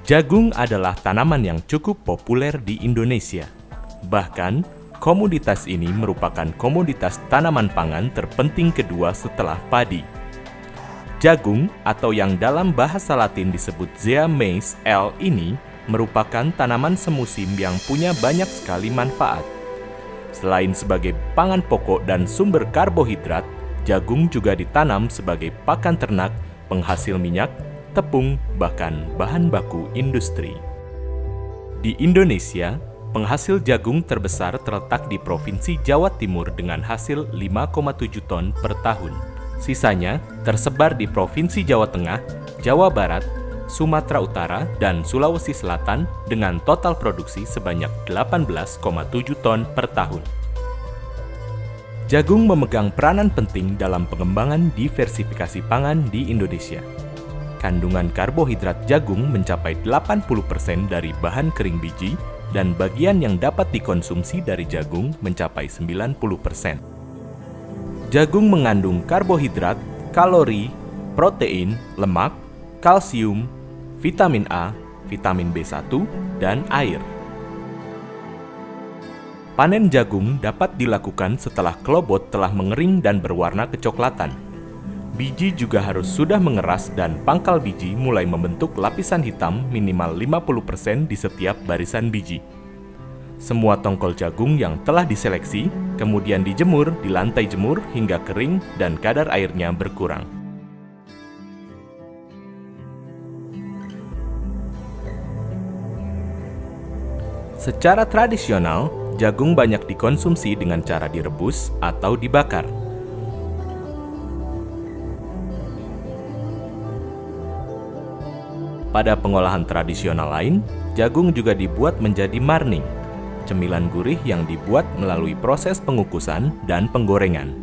Jagung adalah tanaman yang cukup populer di Indonesia. Bahkan, komoditas ini merupakan komoditas tanaman pangan terpenting kedua setelah padi. Jagung, atau yang dalam bahasa Latin disebut Zea mays L ini, merupakan tanaman semusim yang punya banyak sekali manfaat. Selain sebagai pangan pokok dan sumber karbohidrat, jagung juga ditanam sebagai pakan ternak, penghasil minyak, tepung, bahkan bahan baku industri. Di Indonesia, penghasil jagung terbesar terletak di Provinsi Jawa Timur dengan hasil 5,7 ton per tahun. Sisanya tersebar di Provinsi Jawa Tengah, Jawa Barat, Sumatera Utara, dan Sulawesi Selatan dengan total produksi sebanyak 18,7 ton per tahun. Jagung memegang peranan penting dalam pengembangan diversifikasi pangan di Indonesia. Kandungan karbohidrat jagung mencapai 80% dari bahan kering biji dan bagian yang dapat dikonsumsi dari jagung mencapai 90%. Jagung mengandung karbohidrat, kalori, protein, lemak, kalsium, vitamin A, vitamin B1, dan air. Panen jagung dapat dilakukan setelah kelobot telah mengering dan berwarna kecoklatan. Biji juga harus sudah mengeras dan pangkal biji mulai membentuk lapisan hitam minimal 50% di setiap barisan biji. Semua tongkol jagung yang telah diseleksi kemudian dijemur di lantai jemur hingga kering dan kadar airnya berkurang. Secara tradisional, jagung banyak dikonsumsi dengan cara direbus atau dibakar. Pada pengolahan tradisional lain, jagung juga dibuat menjadi marning, cemilan gurih yang dibuat melalui proses pengukusan dan penggorengan.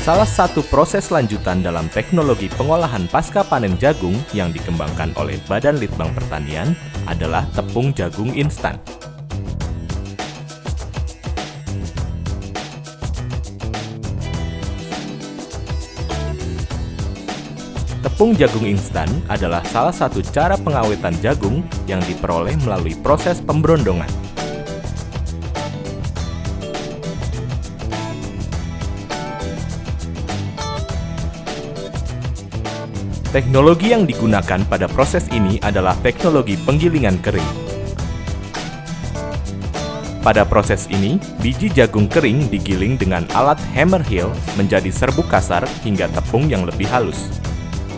Salah satu proses lanjutan dalam teknologi pengolahan pasca panen jagung yang dikembangkan oleh Badan Litbang Pertanian adalah tepung jagung instan. Tepung jagung instan adalah salah satu cara pengawetan jagung yang diperoleh melalui proses pemberondongan. Teknologi yang digunakan pada proses ini adalah teknologi penggilingan kering. Pada proses ini, biji jagung kering digiling dengan alat hammer heel menjadi serbuk kasar hingga tepung yang lebih halus.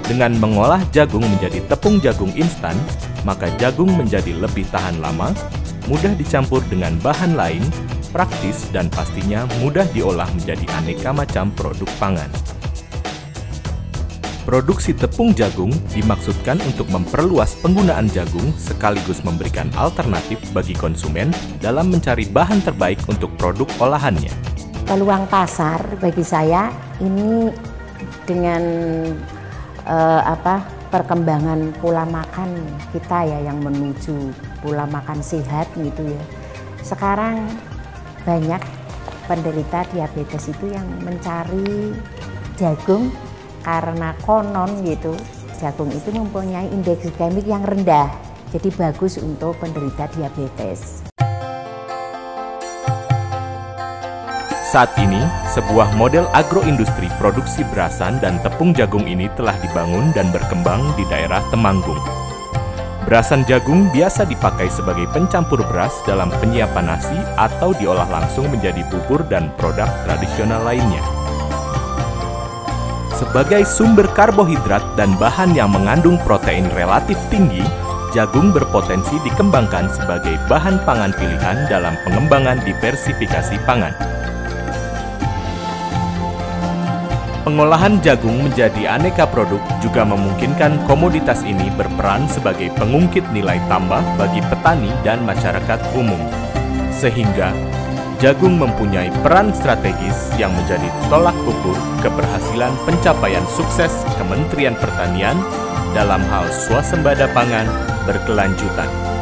Dengan mengolah jagung menjadi tepung jagung instan, maka jagung menjadi lebih tahan lama, mudah dicampur dengan bahan lain, praktis dan pastinya mudah diolah menjadi aneka macam produk pangan. Produksi tepung jagung dimaksudkan untuk memperluas penggunaan jagung sekaligus memberikan alternatif bagi konsumen dalam mencari bahan terbaik untuk produk olahannya. Peluang pasar bagi saya ini dengan perkembangan pola makan kita ya yang menuju pola makan sehat gitu ya. Sekarang banyak penderita diabetes itu yang mencari jagung karena konon gitu, jagung itu mempunyai indeks glikemik yang rendah, jadi bagus untuk penderita diabetes. Saat ini, sebuah model agroindustri produksi berasan dan tepung jagung ini telah dibangun dan berkembang di daerah Temanggung. Berasan jagung biasa dipakai sebagai pencampur beras dalam penyiapan nasi atau diolah langsung menjadi bubur dan produk tradisional lainnya. Sebagai sumber karbohidrat dan bahan yang mengandung protein relatif tinggi, jagung berpotensi dikembangkan sebagai bahan pangan pilihan dalam pengembangan diversifikasi pangan. Pengolahan jagung menjadi aneka produk juga memungkinkan komoditas ini berperan sebagai pengungkit nilai tambah bagi petani dan masyarakat umum. Sehingga, jagung mempunyai peran strategis yang menjadi tolak ukur keberhasilan pencapaian sukses Kementerian Pertanian dalam hal swasembada pangan berkelanjutan.